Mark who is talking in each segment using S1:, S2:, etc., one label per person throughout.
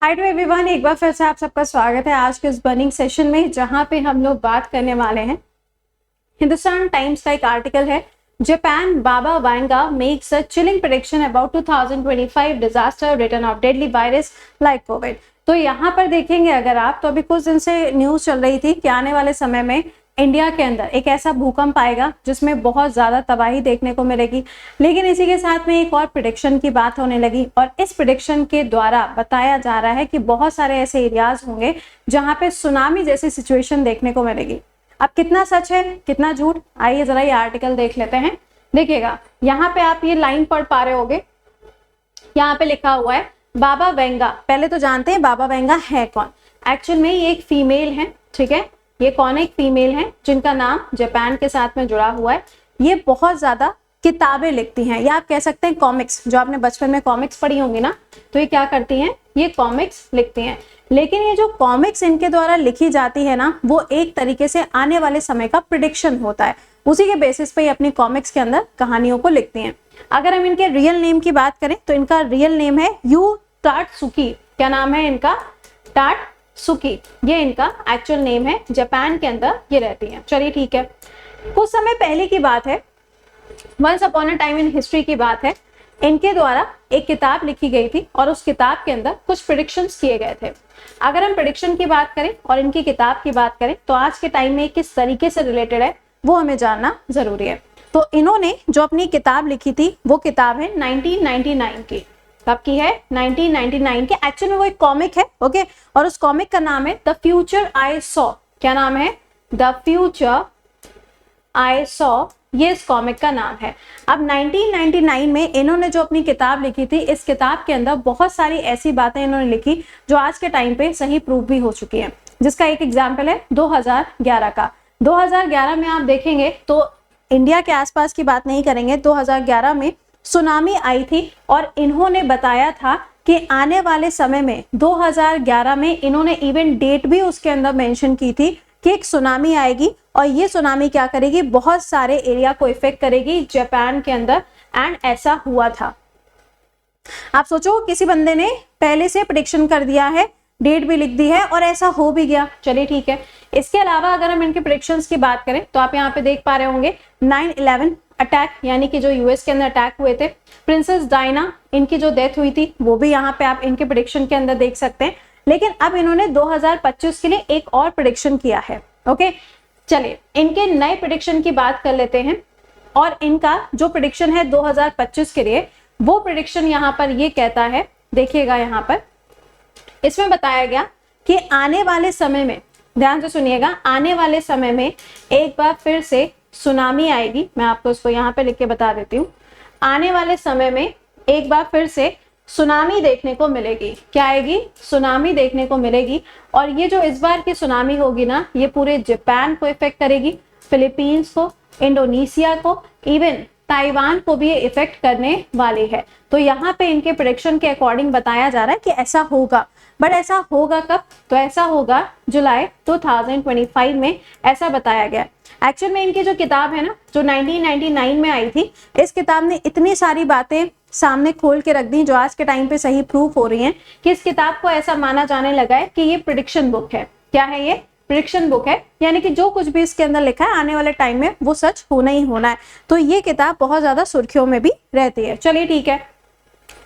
S1: Hi to everyone, एक बार फिर से आप सबका स्वागत है आज के इस बर्निंग सेशन में, जहां पे हम लोग बात करने वाले हैं। हिंदुस्तान टाइम्स का एक आर्टिकल है, Japan Baba Vanga makes a chilling prediction about 2025 disaster return of deadly virus like Covid. तो यहाँ पर देखेंगे अगर आप, तो अभी कुछ दिन से न्यूज चल रही थी कि आने वाले समय में इंडिया के अंदर एक ऐसा भूकंप आएगा जिसमें बहुत ज्यादा तबाही देखने को मिलेगी। लेकिन इसी के साथ में एक और प्रेडिक्शन की बात होने लगी, और इस प्रेडिक्शन के द्वारा बताया जा रहा है कि बहुत सारे ऐसे एरियाज होंगे जहां पे सुनामी जैसी सिचुएशन देखने को मिलेगी। अब कितना सच है कितना झूठ, आइए जरा ये आर्टिकल देख लेते हैं। देखिएगा, यहाँ पे आप ये लाइन पढ़ पा रहे होगे, यहाँ पे लिखा हुआ है बाबा वेंगा। पहले तो जानते हैं बाबा वेंगा है कौन। एक्चुअल में ये एक फीमेल है, ठीक है। ये कौन है? एक फीमेल है जिनका नाम जापान के साथ में जुड़ा हुआ है। ये बहुत ज्यादा किताबें लिखती हैं, या आप कह सकते हैं कॉमिक्स। जो आपने बचपन में कॉमिक्स पढ़ी होंगी ना, तो ये क्या करती हैं? ये कॉमिक्स लिखती हैं। लेकिन ये जो कॉमिक्स इनके द्वारा लिखी जाती है ना, वो एक तरीके से आने वाले समय का प्रिडिक्शन होता है। उसी के बेसिस पे ये अपनी कॉमिक्स के अंदर कहानियों को लिखती हैं। अगर हम इनके रियल नेम की बात करें तो इनका रियल नेम है यू तात्सुकी। क्या नाम है इनका? तात्सुकी, ये इनका एक्चुअल नेम है। जापान के अंदर ये रहती हैं। चलिए ठीक है, कुछ समय पहले की बात है, once upon a time in history की बात है। इनके द्वारा एक किताब लिखी गई थी और उस किताब के अंदर कुछ प्रेडिक्शंस किए गए थे। अगर हम प्रेडिक्शन की बात करें और इनकी किताब की बात करें तो आज के टाइम में किस तरीके से रिलेटेड है वो हमें जानना जरूरी है। तो इन्होंने जो अपनी किताब लिखी थी वो किताब है 1999 की। कब की है? 1999 के। एक्चुअल में वो एक कॉमिक है, ओके। और उस कॉमिक का नाम है द फ्यूचर आई सॉ। क्या नाम है? द फ्यूचर आई सॉ, ये इस कॉमिक का नाम है। अब 1999 में इन्होंने जो अपनी किताब लिखी थी, इस किताब के अंदर बहुत सारी ऐसी बातें इन्होंने लिखी जो आज के टाइम पे सही प्रूव भी हो चुकी हैं। जिसका एक एग्जाम्पल है 2011 का। 2011 में आप देखेंगे तो इंडिया के आसपास की बात नहीं करेंगे, 2011 में सुनामी आई थी और इन्होंने बताया था कि आने वाले समय में 2011 में इन्होंने इवन डेट भी उसके अंदर मेंशन की थी कि एक सुनामी आएगी, और ये सुनामी क्या करेगी? बहुत सारे एरिया को इफेक्ट करेगी जापान के अंदर। एंड ऐसा हुआ था। आप सोचो, किसी बंदे ने पहले से प्रेडिक्शन कर दिया है, डेट भी लिख दी है और ऐसा हो भी गया। चलिए ठीक है। इसके अलावा अगर हम इनके प्रेडिक्शंस की बात करें तो आप यहाँ पे देख पा रहे होंगे 9/11 अटैक, यानी कि जो यूएस के अंदर अटैक हुए थे, प्रिंसेस डायना, इनकी जो डेथ हुई थी वो भी यहाँ पे आप इनके प्रेडिक्शन के अंदर देख सकते हैं। लेकिन अब इन्होंने 2025 के लिए एक और प्रेडिक्शन किया है, ओके। चलिए इनके नए प्रेडिक्शन की बात कर लेते हैं। और इनका जो प्रेडिक्शन है 2025 के लिए, वो प्रेडिक्शन यहाँ पर ये कहता है, देखिएगा यहाँ पर इसमें बताया गया कि आने वाले समय में, ध्यान से सुनिएगा, आने वाले समय में एक बार फिर से सुनामी आएगी। मैं आपको इसको यहाँ पे लिख के बता देती हूँ। आने वाले समय में एक बार फिर से सुनामी देखने को मिलेगी। क्या आएगी? सुनामी देखने को मिलेगी। और ये जो इस बार की सुनामी होगी ना, ये पूरे जापान को इफेक्ट करेगी, फिलीपींस को, इंडोनेशिया को, इवन ताइवान को भी ये इफेक्ट करने वाली है। तो यहाँ पे इनके प्रेडिक्शन के अकॉर्डिंग बताया जा रहा है कि ऐसा होगा। बट ऐसा होगा कब? तो ऐसा होगा जुलाई 2025 में, ऐसा बताया गया। एक्चुअल में इनकी जो किताब है ना, जो 1999 में आई थी, इस किताब ने इतनी सारी बातें सामने खोल के रख दी जो आज के टाइम पे सही प्रूफ हो रही हैं कि इस किताब को ऐसा माना जाने लगा है कि ये प्रेडिक्शन बुक है। क्या है ये? प्रेडिक्शन बुक है, यानी कि जो कुछ भी इसके अंदर लिखा है आने वाले टाइम में वो सच होना ही होना है। तो ये किताब बहुत ज्यादा सुर्खियों में भी रहती है। चलिए ठीक है,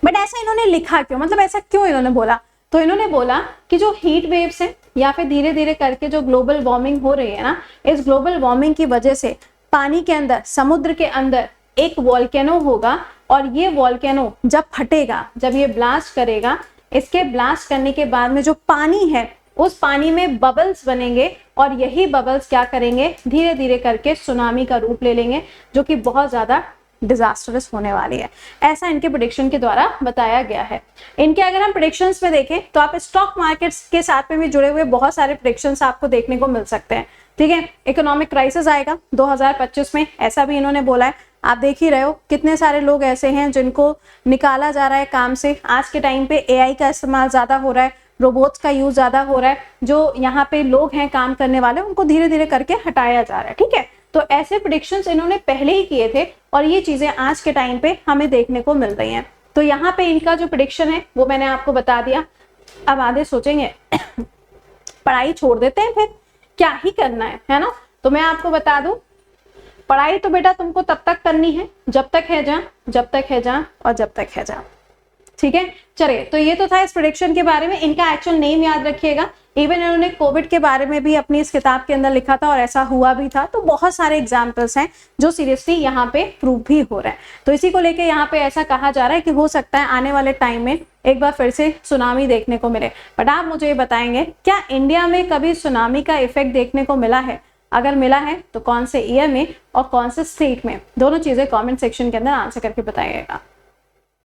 S1: बट ऐसा इन्होंने लिखा क्यों? मतलब ऐसा क्यों इन्होंने बोला? तो इन्होंने बोला कि जो हीट वेव्स है या फिर धीरे धीरे करके जो ग्लोबल वार्मिंग हो रही है ना, इस ग्लोबल वार्मिंग की वजह से पानी के अंदर, समुद्र के अंदर एक वॉल्केनो होगा, और ये वॉल्केनो जब फटेगा, जब ये ब्लास्ट करेगा, इसके ब्लास्ट करने के बाद में जो पानी है उस पानी में बबल्स बनेंगे, और यही बबल्स क्या करेंगे? धीरे धीरे करके सुनामी का रूप ले लेंगे, जो कि बहुत ज्यादा डिजास्टरस होने वाली है। ऐसा इनके प्रेडिक्शन के द्वारा बताया गया है। इनके अगर हम प्रेडिक्शंस में देखें तो आप स्टॉक मार्केट्स के साथ में भी जुड़े हुए बहुत सारे प्रेडिक्शंस आपको देखने को मिल सकते हैं, ठीक है। इकोनॉमिक क्राइसिस आएगा 2025 में, ऐसा भी इन्होंने बोला है। आप देख ही रहे हो कितने सारे लोग ऐसे हैं जिनको निकाला जा रहा है काम से। आज के टाइम पे एआई का इस्तेमाल ज्यादा हो रहा है, रोबोट्स का यूज ज्यादा हो रहा है। जो यहाँ पे लोग हैं काम करने वाले, उनको धीरे धीरे करके हटाया जा रहा है, ठीक है। तो ऐसे प्रेडिक्शंस इन्होंने पहले ही किए थे और ये चीजें आज के टाइम पे हमें देखने को मिल रही हैं। तो यहाँ पे इनका जो प्रेडिक्शन है वो मैंने आपको बता दिया। अब आधे सोचेंगे पढ़ाई छोड़ देते हैं, फिर क्या ही करना है ना। तो मैं आपको बता दूं, पढ़ाई तो बेटा तुमको तब तक करनी है जब तक है जहां, जब तक है जहां और जब तक है जहां। ठीक है, चलिए, तो ये तो था इस प्रेडिक्शन के बारे में। इनका एक्चुअल नेम याद रखिएगा। इवन इन्होंने कोविड के बारे में भी अपनी इस किताब के अंदर लिखा था और ऐसा हुआ भी था। तो बहुत सारे एग्जाम्पल्स हैं जो सीरियसली यहाँ पे प्रूव भी हो रहे हैं। तो इसी को लेके यहाँ पे ऐसा कहा जा रहा है कि हो सकता है आने वाले टाइम में एक बार फिर से सुनामी देखने को मिले। बट आप मुझे ये बताएंगे, क्या इंडिया में कभी सुनामी का इफेक्ट देखने को मिला है? अगर मिला है तो कौन से ईयर में और कौन से स्टेट में? दोनों चीजें कमेंट सेक्शन के अंदर आंसर करके बताइएगा।